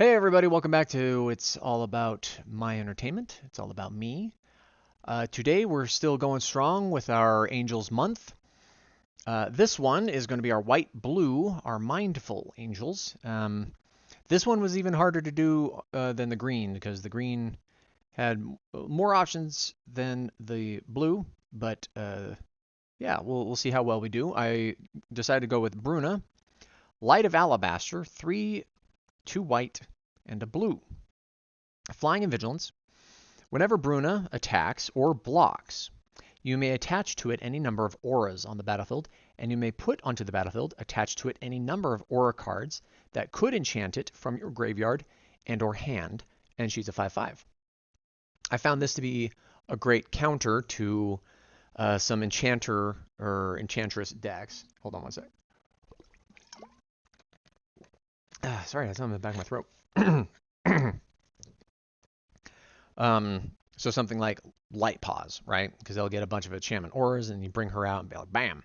Hey everybody, welcome back to It's All About My Entertainment. It's all about me. Today we're still going strong with our Angels month. This one is going to be our white-blue, our mindful angels. This one was even harder to do than the green because the green had more options than the blue. But yeah, we'll see how well we do. I decided to go with Bruna, Light of Alabaster, 3, 2 white, and a blue. Flying and Vigilance. Whenever Bruna attacks or blocks, you may attach to it any number of auras on the battlefield, and you may put onto the battlefield attached to it any number of aura cards that could enchant it from your graveyard and or hand, and she's a 5/5. I found this to be a great counter to some enchanter or enchantress decks. Hold on one sec. Sorry, I had something in the back of my throat. So something like Light Paws, right? Because they'll get a bunch of enchantment auras, and you bring her out and be like, bam,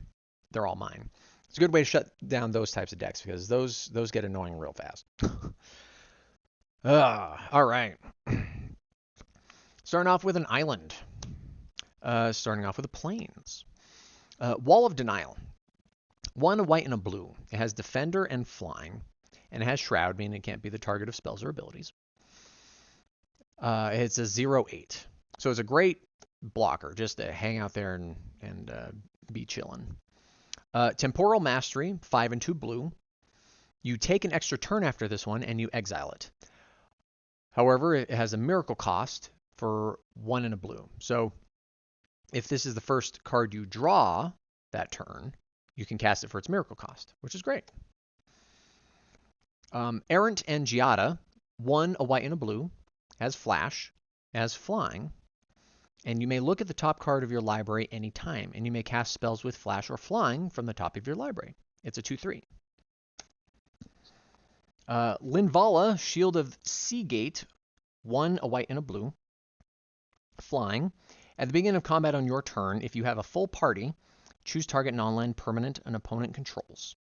they're all mine. It's a good way to shut down those types of decks because those get annoying real fast. All right. Starting off with an island. Starting off with the plains. Wall of Denial. 1 a white and a blue. It has Defender and Flying, and it has Shroud, meaning it can't be the target of spells or abilities. It's a 0/8. So it's a great blocker just to hang out there and be chilling. Temporal Mastery, 5 and 2 blue. You take an extra turn after this one and you exile it. However, it has a miracle cost for 1 and a blue. So if this is the first card you draw that turn, you can cast it for its miracle cost, which is great. Errant and Giada, 1 a white and a blue. Has Flash, has Flying, and you may look at the top card of your library anytime, and you may cast spells with Flash or Flying from the top of your library. It's a 2/3. Linvala, Shield of Seagate, 1 a white and a blue. Flying. At the beginning of combat on your turn, if you have a full party, choose target non-land permanent an opponent controls.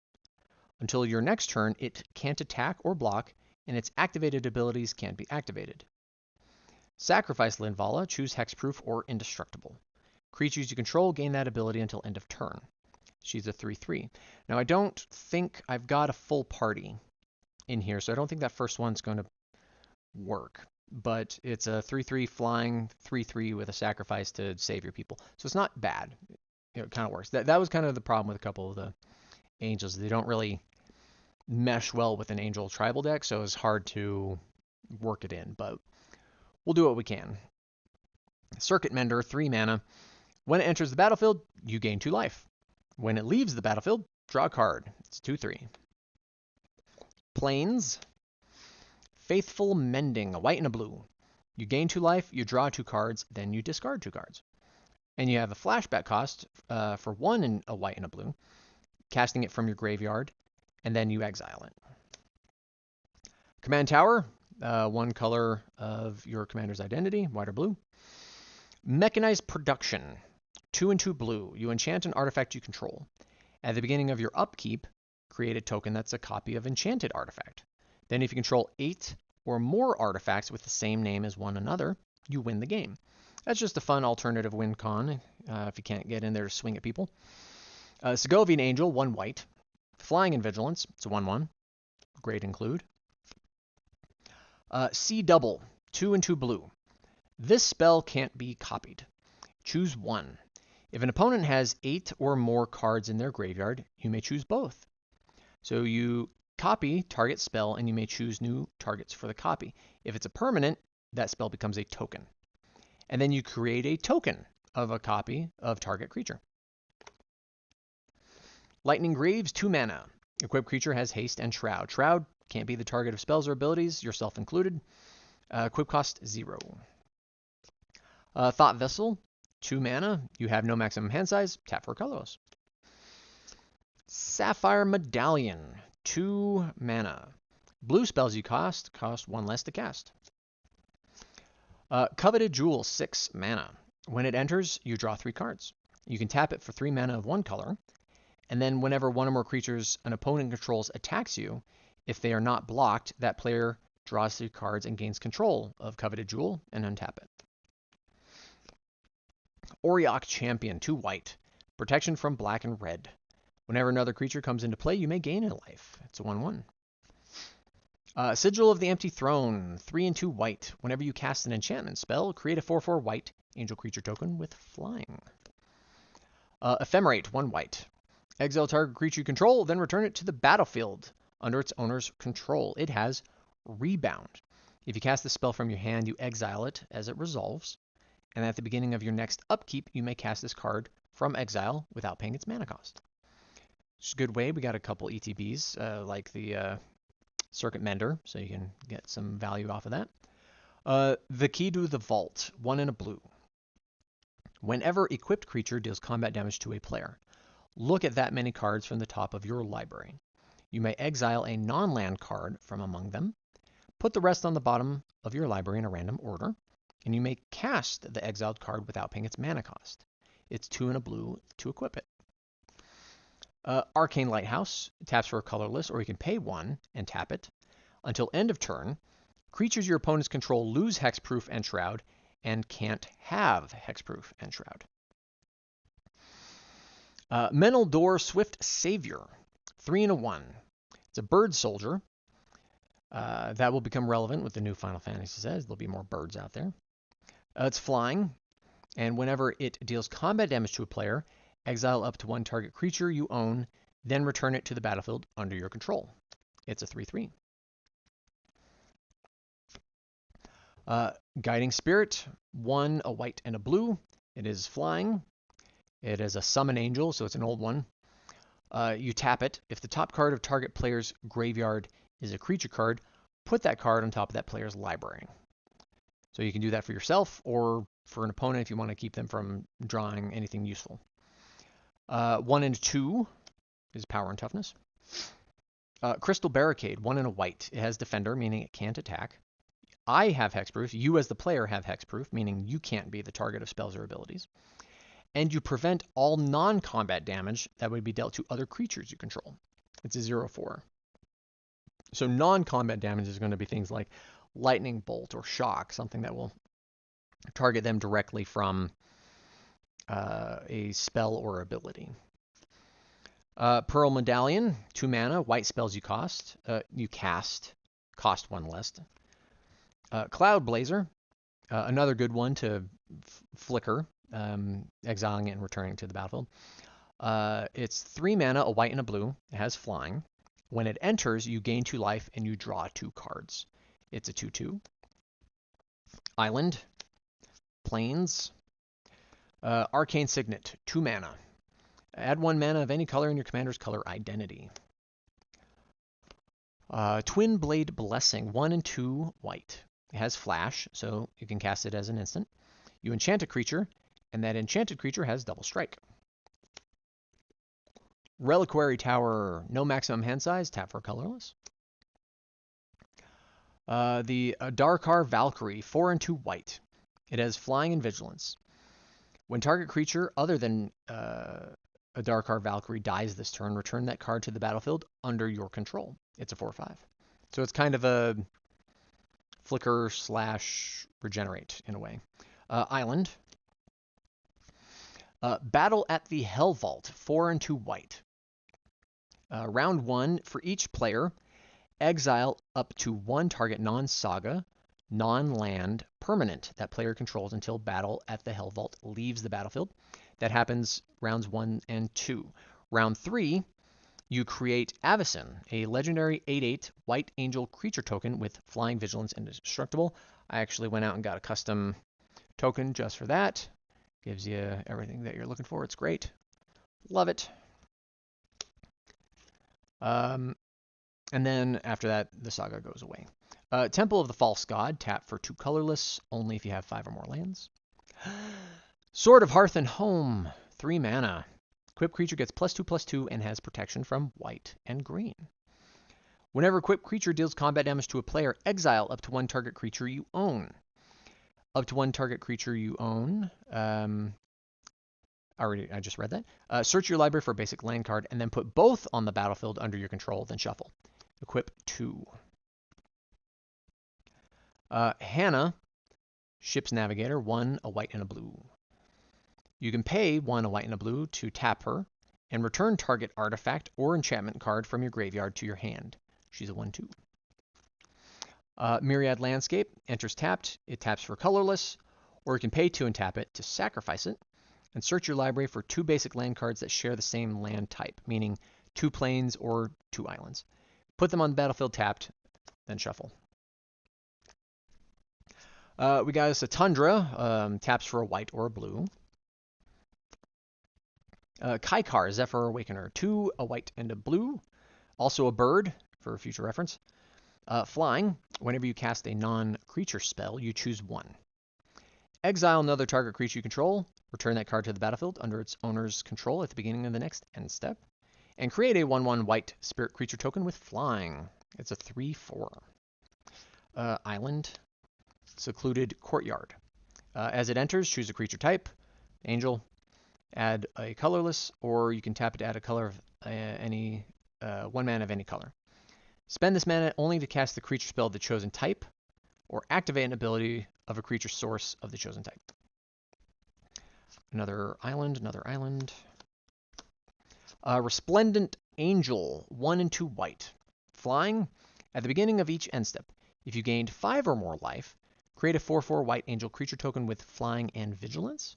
Until your next turn, it can't attack or block, and its activated abilities can't be activated. Sacrifice Linvala, choose Hexproof or Indestructible. Creatures you control gain that ability until end of turn. She's a 3/3. Now, I don't think I've got a full party in here, so I don't think that first one's going to work. But it's a 3/3 flying, 3/3 with a sacrifice to save your people. So it's not bad. It kind of works. That was kind of the problem with a couple of the angels. They don't really mesh well with an angel tribal deck, so it's hard to work it in. But we'll do what we can. Circuit Mender, 3 mana. When it enters the battlefield, you gain 2 life. When it leaves the battlefield, draw a card. It's 2/3. Plains. Faithful Mending, a white and a blue. You gain 2 life, you draw 2 cards, then you discard 2 cards. And you have a flashback cost for 1 and a white and a blue, casting it from your graveyard, and then you exile it. Command Tower. 1 color of your commander's identity, white or blue. Mechanized Production, 2 and 2 blue. You enchant an artifact you control. At the beginning of your upkeep, create a token that's a copy of enchanted artifact. Then if you control 8 or more artifacts with the same name as one another, you win the game. That's just a fun alternative win con if you can't get in there to swing at people. Segovian Angel, 1 white. Flying and Vigilance, it's a 1/1. Great include. Sea Double, 2 and 2 blue. This spell can't be copied. Choose 1. If an opponent has 8 or more cards in their graveyard, you may choose both. So you copy target spell, and you may choose new targets for the copy. If it's a permanent, that spell becomes a token. And then you create a token of a copy of target creature. Lightning Greaves, 2 mana. Equipped creature has haste and Shroud. Shroud can't be the target of spells or abilities, yourself included. Equip cost 0. Thought Vessel, 2 mana. You have no maximum hand size. Tap for colorless. Sapphire Medallion, 2 mana. Blue spells you cost 1 less to cast. Coveted Jewel, 6 mana. When it enters, you draw 3 cards. You can tap it for 3 mana of 1 color. And then whenever one or more creatures an opponent controls attacks you, if they are not blocked, that player draws 3 cards, and gains control of Coveted Jewel, and untap it. Auriok Champion, 2 white. Protection from black and red. Whenever another creature comes into play, you may gain a life. It's a 1/1. Sigil of the Empty Throne, 3 and 2 white. Whenever you cast an enchantment spell, create a 4/4 white angel creature token with flying. Ephemerate, 1 white. Exile target creature you control, then return it to the battlefield under its owner's control. It has Rebound. If you cast the spell from your hand, you exile it as it resolves. And at the beginning of your next upkeep, you may cast this card from exile without paying its mana cost. It's a good way. We got a couple ETBs, like the Circuit Mender, so you can get some value off of that. The Key to the Vault, 1 and a blue. Whenever equipped creature deals combat damage to a player, look at that many cards from the top of your library. You may exile a non-land card from among them, put the rest on the bottom of your library in a random order, and you may cast the exiled card without paying its mana cost. It's 2 and a blue to equip it. Arcane Lighthouse, taps for a colorless, or you can pay 1 and tap it. Until end of turn, creatures your opponents control lose Hexproof and Shroud, and can't have Hexproof and Shroud. Mental Door Swift Savior, 3 and a 1. It's a bird soldier. That will become relevant with the new Final Fantasy says. There'll be more birds out there. It's flying, and whenever it deals combat damage to a player, exile up to 1 target creature you own, then return it to the battlefield under your control. It's a 3/3. Guiding Spirit, 1, a white, and a blue. It is flying. It is a summon angel, so it's an old one. You tap it. If the top card of target player's graveyard is a creature card, put that card on top of that player's library. So you can do that for yourself or for an opponent if you want to keep them from drawing anything useful. 1 and 2 is power and toughness. Crystal Barricade, 1 and a white. It has Defender, meaning it can't attack. I have Hexproof. You as the player have Hexproof, meaning you can't be the target of spells or abilities. And you prevent all non-combat damage that would be dealt to other creatures you control. It's a 0/4. So non-combat damage is going to be things like Lightning Bolt or Shock, something that will target them directly from a spell or ability. Pearl Medallion, 2 mana, white spells you cast, cost 1 less. Cloud Blazer, another good one to flicker, exiling it and returning to the battlefield. It's 3 mana, a white and a blue. It has flying. When it enters, you gain 2 life and you draw 2 cards. It's a 2/2. Island, Plains, Arcane Signet, 2 mana. Add 1 mana of any color in your commander's color identity. Twin Blade Blessing, 1 and 2 white. It has flash, so you can cast it as an instant. You enchant a creature, and that enchanted creature has double strike. Reliquary Tower, no maximum hand size, tap for colorless. The Darkar Valkyrie, 4 and 2 white. It has flying and vigilance. When target creature other than a Darkar Valkyrie dies this turn, return that card to the battlefield under your control. It's a 4/5. So it's kind of a flicker / regenerate in a way. Island. Battle at the Hell Vault, 4 and 2 white. Round 1, for each player, exile up to 1 target non-saga, non-land permanent that player controls until Battle at the Hell Vault leaves the battlefield. That happens rounds 1 and 2. Round 3, you create Avacyn, a legendary 8/8 white angel creature token with flying, vigilance, and indestructible. I actually went out and got a custom token just for that. Gives you everything that you're looking for. It's great. Love it. And then after that, the saga goes away. Temple of the False God, tap for 2 colorless, only if you have 5 or more lands. Sword of Hearth and Home, 3 mana. Equipped creature gets +2/+2 and has protection from white and green. Whenever equipped creature deals combat damage to a player, exile up to 1 target creature you own. Up to 1 target creature you own. I just read that. Search your library for a basic land card and then put both on the battlefield under your control, then shuffle. Equip 2. Hannah, Ship's Navigator, 1, a white and a blue. You can pay 1, a white and a blue to tap her and return target artifact or enchantment card from your graveyard to your hand. She's a 1/2. Myriad Landscape enters tapped. It taps for colorless, or you can pay 2 and tap it to sacrifice it and search your library for 2 basic land cards that share the same land type, meaning 2 plains or 2 islands. Put them on the battlefield tapped, then shuffle. We got us a Tundra, taps for a white or a blue. Kaikar, Zephyr Awakener, 2, a white and a blue. Also a bird, for future reference. Flying, whenever you cast a non-creature spell, you choose 1. Exile another target creature you control, return that card to the battlefield under its owner's control at the beginning of the next end step, and create a 1/1 white spirit creature token with flying. It's a 3/4. Island, Secluded Courtyard. As it enters, choose a creature type, angel, add a colorless, or you can tap it to add a color of any 1 mana of any color. Spend this mana only to cast the creature spell of the chosen type, or activate an ability of a creature source of the chosen type. Another island. Resplendent Angel, 1 and 2 white. Flying, at the beginning of each end step, if you gained 5 or more life, create a 4/4 white angel creature token with flying and vigilance.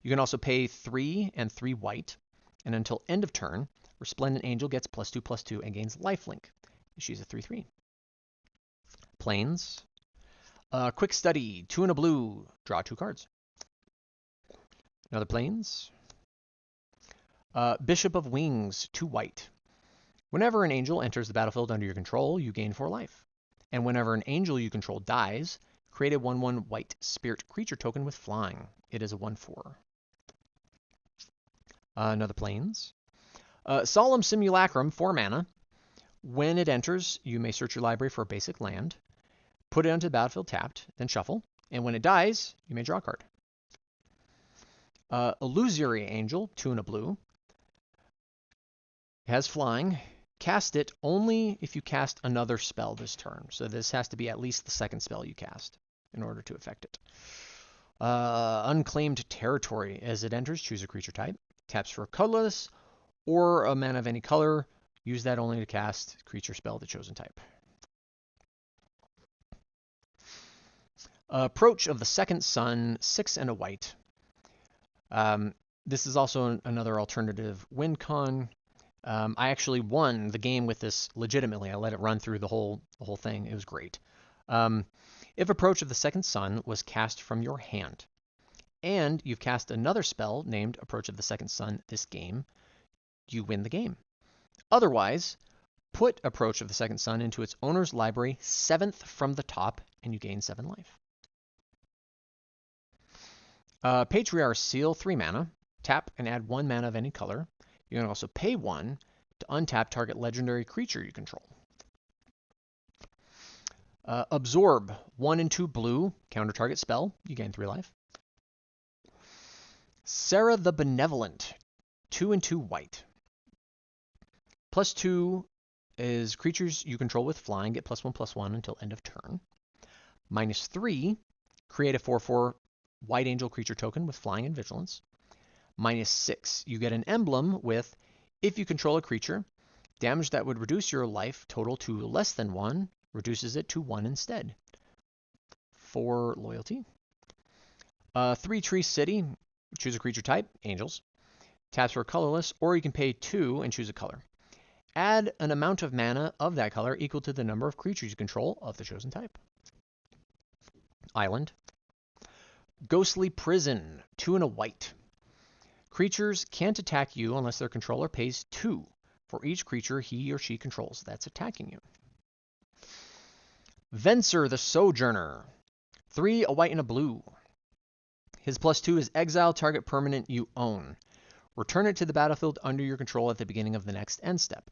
You can also pay 3 and 3 white, and until end of turn, Resplendent Angel gets +2/+2 and gains lifelink. She's a 3/3. Plains. Quick Study, 2 and a blue. Draw 2 cards. Another Plains. Bishop of Wings, 2 white. Whenever an angel enters the battlefield under your control, you gain 4 life. And whenever an angel you control dies, create a 1/1 white spirit creature token with flying. It is a 1/4. Another Plains. Solemn Simulacrum, 4 mana. When it enters, you may search your library for a basic land, put it onto the battlefield tapped, then shuffle, and when it dies, you may draw a card. Illusory Angel, 2 and a blue. It has flying. Cast it only if you cast another spell this turn. So this has to be at least the second spell you cast in order to affect it. Unclaimed Territory. As it enters, choose a creature type. Taps for a colorless or a mana of any color. Use that only to cast creature spell of the chosen type. Approach of the Second Sun, 6 and a white. This is also another alternative win con. I actually won the game with this legitimately. I let it run through the whole thing. It was great. If Approach of the Second Sun was cast from your hand, and you've cast another spell named Approach of the Second Sun this game, you win the game. Otherwise, put Approach of the Second Sun into its owner's library 7th from the top, and you gain 7 life. Patriarch Seal, 3 mana. Tap and add 1 mana of any color. You can also pay 1 to untap target legendary creature you control. Absorb, 1 and 2 blue. Counter target spell. You gain 3 life. Sarah the Benevolent, 2 and 2 white. +2 is creatures you control with flying get +1/+1 until end of turn. -3, create a 4/4 white angel creature token with flying and vigilance. -6, you get an emblem with, if you control a creature, damage that would reduce your life total to less than 1, reduces it to 1 instead. 4 loyalty. 3 Tree City, choose a creature type, angels. Taps for colorless, or you can pay 2 and choose a color. Add an amount of mana of that color equal to the number of creatures you control of the chosen type. Island. Ghostly Prison, 2 and a white. Creatures can't attack you unless their controller pays 2 for each creature he or she controls that's attacking you. Venser the Sojourner, 3, a white and a blue. His +2 is exile target permanent you own. Return it to the battlefield under your control at the beginning of the next end step.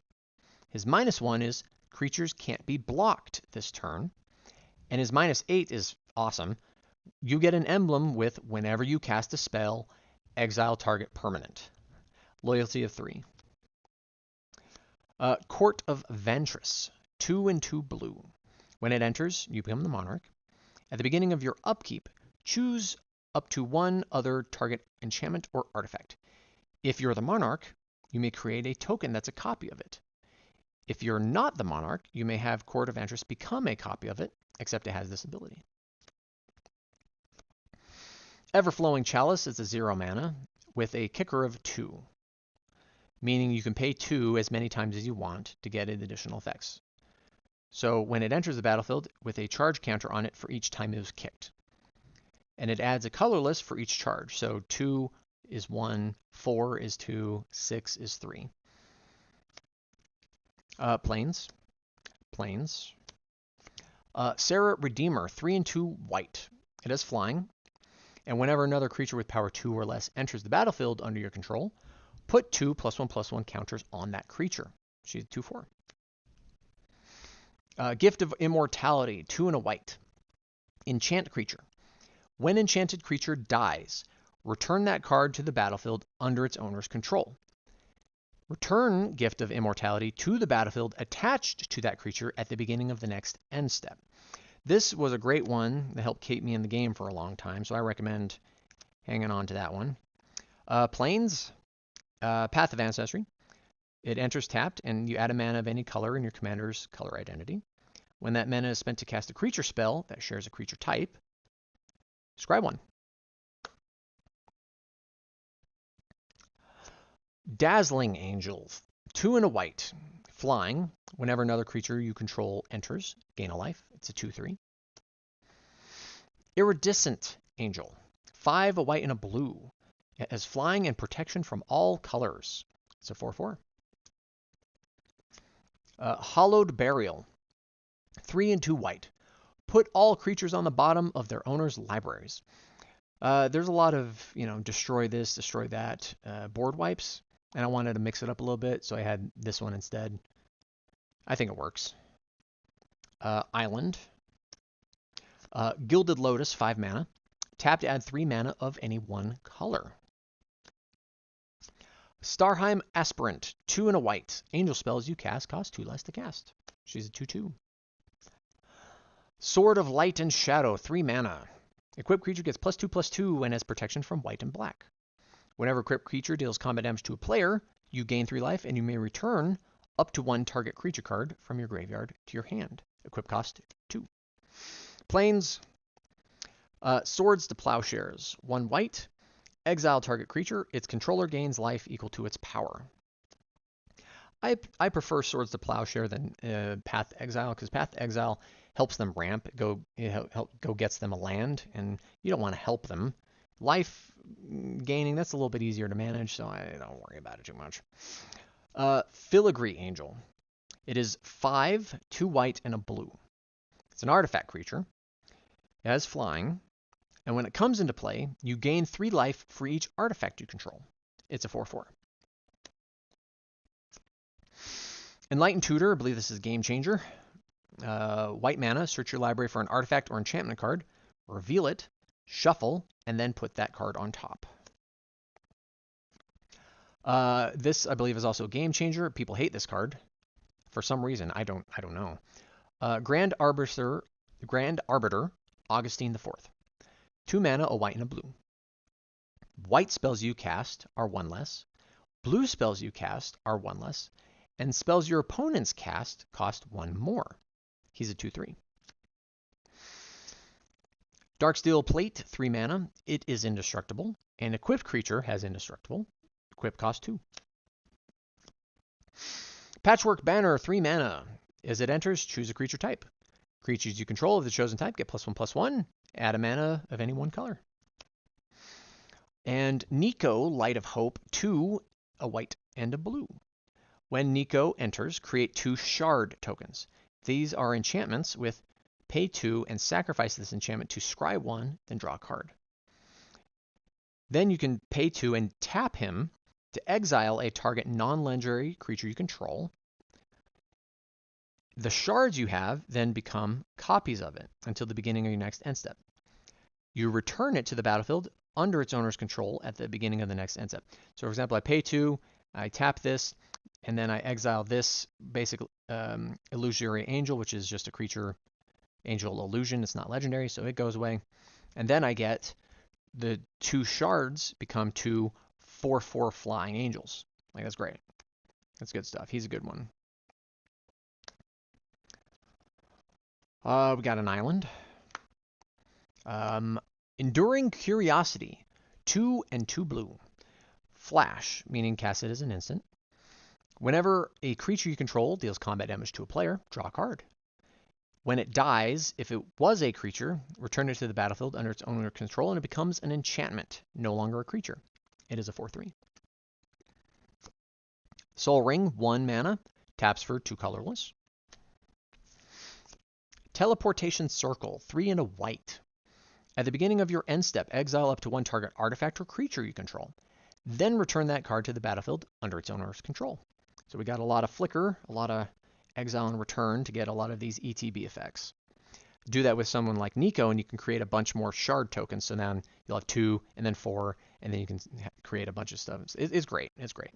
His -1 is creatures can't be blocked this turn. And his -8 is awesome. You get an emblem with, whenever you cast a spell, exile target permanent. Loyalty of 3. Court of Ventress, 2 and 2 blue. When it enters, you become the monarch. At the beginning of your upkeep, choose up to one other target enchantment or artifact. If you're the monarch, you may create a token that's a copy of it. If you're not the monarch, you may have Court of Ventress become a copy of it, except it has this ability. Everflowing Chalice is a 0 mana with a kicker of 2, meaning you can pay 2 as many times as you want to get additional effects. So when it enters the battlefield with a charge counter on it for each time it was kicked. And it adds a colorless for each charge. So 2 is 1, 4 is 2, 6 is 3. Plains. Sarah Redeemer, 3 and 2 white. It has flying. And whenever another creature with power 2 or less enters the battlefield under your control, put 2 +1/+1 counters on that creature. She's 2/4. Gift of Immortality, 2 and a white. Enchant creature. When enchanted creature dies, return that card to the battlefield under its owner's control. Return Gift of Immortality to the battlefield attached to that creature at the beginning of the next end step. This was a great one that helped keep me in the game for a long time, so I recommend hanging on to that one. Plains, Path of Ancestry. It enters tapped, and you add a mana of any color in your commander's color identity. When that mana is spent to cast a creature spell that shares a creature type, scry 1. Dazzling Angel, 2 and a white. Flying. Whenever another creature you control enters, gain a life. It's a 2/3. Iridescent Angel, 5, a white, and a blue. It has flying and protection from all colors. It's a 4/4. Hallowed Burial, 3 and 2 white. Put all creatures on the bottom of their owner's libraries. There's a lot of, destroy this, destroy that board wipes, and I wanted to mix it up a little bit, so I had this one instead. I think it works. Island. Gilded Lotus, 5 mana. Tap to add 3 mana of any one color. Starheim Aspirant, 2 and a white. Angel spells you cast cost 2 less to cast. She's a 2/2. Sword of Light and Shadow, 3 mana. Equipped creature gets +2/+2 and has protection from white and black. Whenever equipped creature deals combat damage to a player, you gain 3 life, and you may return up to 1 target creature card from your graveyard to your hand. Equip cost 2. Plains. Swords to Plowshares, 1 white. Exile target creature. Its controller gains life equal to its power. I prefer Swords to Plowshare than Path to Exile, because Path to Exile helps them ramp. Go gets them a land, and you don't want to help them. Life gaining, that's a little bit easier to manage, so I don't worry about it too much. Filigree Angel. It is 5, 2 white, and a blue. It's an artifact creature. It has flying, and when it comes into play, you gain 3 life for each artifact you control. It's a 4/4. Enlightened Tutor, I believe this is Game Changer. White mana, search your library for an artifact or enchantment card, reveal it, shuffle, and then put that card on top. This, I believe, is also a Game Changer. People hate this card for some reason. I don't know. Grand Arbiter, Augustine IV. 2 mana, a white and a blue. White spells you cast are 1 less. Blue spells you cast are 1 less. And spells your opponents cast cost 1 more. He's a 2/3. Darksteel Plate, 3 mana. It is indestructible. An equipped creature has indestructible. Equip cost 2. Patchwork Banner, 3 mana. As it enters, choose a creature type. Creatures you control of the chosen type get +1/+1. Add a mana of any one color. And Nico, Light of Hope, 2, a white and a blue. When Nico enters, create 2 shard tokens. These are enchantments with pay 2 and sacrifice this enchantment to scry 1, then draw a card. Then you can pay 2 and tap him to exile a target non-legendary creature you control. The shards you have then become copies of it until the beginning of your next end step. You return it to the battlefield under its owner's control at the beginning of the next end step. So for example, I pay 2, I tap this, and then I exile this basic Illusory Angel, which is just a creature Angel Illusion, it's not legendary, so it goes away. And then I get the 2 shards become 2 4/4 flying angels. Like, that's great. That's good stuff. He's a good one. We got an island. Enduring Curiosity, 2 and 2 blue. Flash, meaning cast it as an instant. Whenever a creature you control deals combat damage to a player, draw a card. When it dies, if it was a creature, return it to the battlefield under its owner control, and it becomes an enchantment, no longer a creature. It is a 4/3. Soul Ring, 1 mana, taps for 2 colorless. Teleportation Circle, 3 and a white. At the beginning of your end step, exile up to 1 target artifact or creature you control. Then return that card to the battlefield under its owner's control. So we got a lot of flicker, a lot of exile and return to get a lot of these ETB effects. Do that with someone like Nico, and you can create a bunch more shard tokens. So then you'll have 2 and then 4, and then you can create a bunch of stuff. It's great. It's great.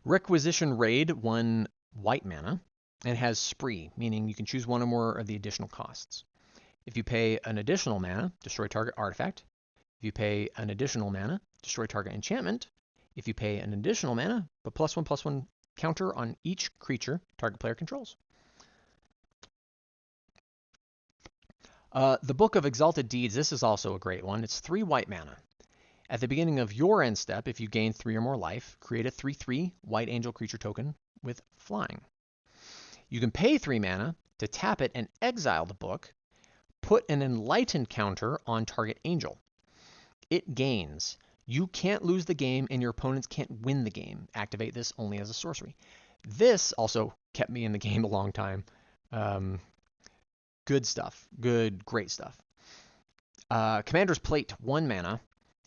Requisition Raid, 1 white mana, and has Spree, meaning you can choose 1 or more of the additional costs. If you pay an additional mana, destroy target artifact. If you pay an additional mana, destroy target enchantment. If you pay an additional mana, put +1/+1 counter on each creature target player controls. The Book of Exalted Deeds, this is also a great one. It's 3 white mana. At the beginning of your end step, if you gain 3 or more life, create a 3/3 white angel creature token with flying. You can pay 3 mana to tap it and exile the book. Put an enlightened counter on target angel. It gains. You can't lose the game, and your opponents can't win the game. Activate this only as a sorcery. This also kept me in the game a long time. Good stuff. Great stuff. Commander's Plate, 1 mana.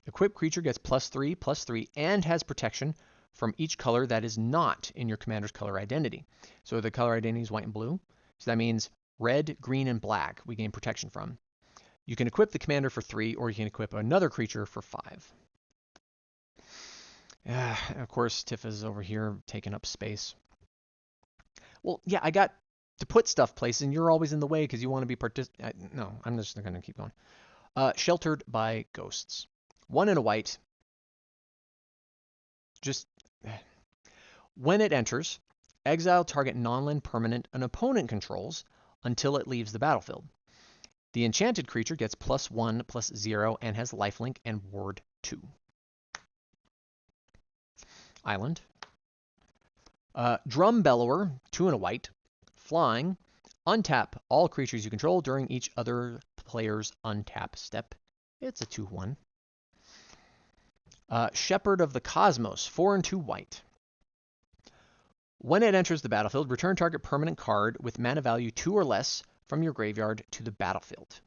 Equipped creature gets +3/+3 and has protection from each color that is not in your commander's color identity. So the color identity is white and blue. So that means red, green, and black we gain protection from. You can equip the commander for 3, or you can equip another creature for 5. Of course, Tifa's over here taking up space. Well, yeah, I got to put stuff places, and you're always in the way because you want to be No, I'm just going to keep going. Sheltered by Ghosts. 1 and a white. Just when it enters, exile target non-land permanent an opponent controls until it leaves the battlefield. The enchanted creature gets +1/+0 and has lifelink and ward 2. Island. Drum Bellower, 2 and a white. Flying. Untap all creatures you control during each other player's untap step. It's a 2/1. Shepherd of the Cosmos, 4 and 2 white. When it enters the battlefield, return target permanent card with mana value 2 or less from your graveyard to the battlefield.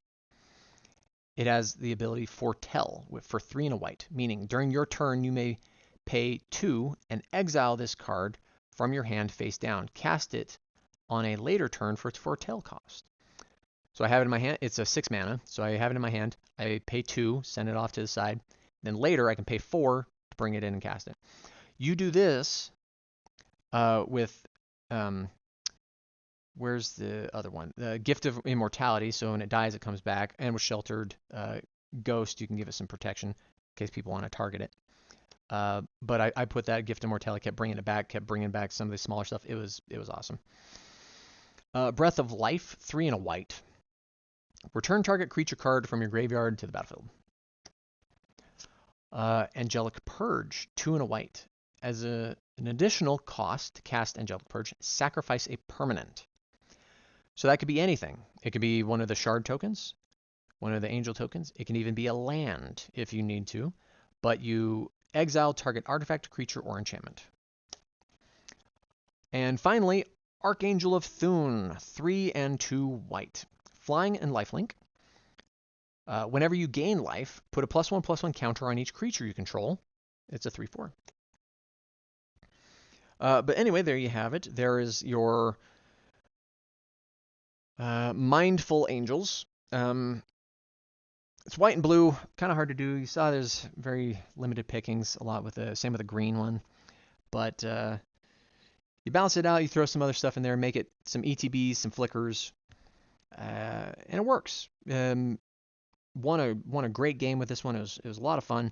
It has the ability Foretell for 3 and a white, meaning during your turn you may pay 2 and exile this card from your hand face down. Cast it on a later turn for its Foretell cost. So I have it in my hand. It's a 6 mana, so I have it in my hand. I pay 2, send it off to the side. Then later I can pay 4 to bring it in and cast it. You do this with, where's the other one? The Gift of Immortality. So when it dies, it comes back. And with Sheltered Ghost, you can give it some protection in case people want to target it. But I put that Gift of Immortality, kept bringing back some of the smaller stuff. It was awesome. Breath of Life, 3 and a white. Return target creature card from your graveyard to the battlefield. Angelic Purge, 2 and a white. As an additional cost to cast Angelic Purge, sacrifice a permanent. So that could be anything. It could be one of the shard tokens, one of the angel tokens. It can even be a land if you need to. But you exile target artifact, creature, or enchantment. And finally, Archangel of Thune, 3 and 2 white. Flying and lifelink. Whenever you gain life, put a +1/+1 counter on each creature you control. It's a 3/4. But anyway, there you have it. There is your Mindful Angels. It's white and blue, kind of hard to do. You saw there's very limited pickings, a lot with same with the green one. But you balance it out, you throw some other stuff in there, make it some ETBs, some flickers. and it works. Won a great game with this one. It was a lot of fun.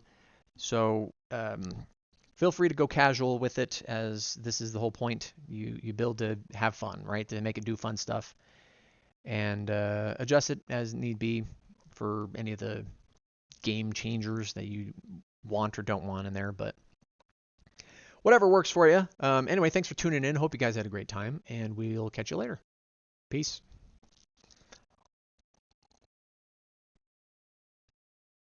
So feel free to go casual with it, as this is the whole point. You build to have fun, right? To make it do fun stuff, and adjust it as need be for any of the game changers that you want or don't want in there. But whatever works for you. Anyway, thanks for tuning in. Hope you guys had a great time, and we'll catch you later. Peace.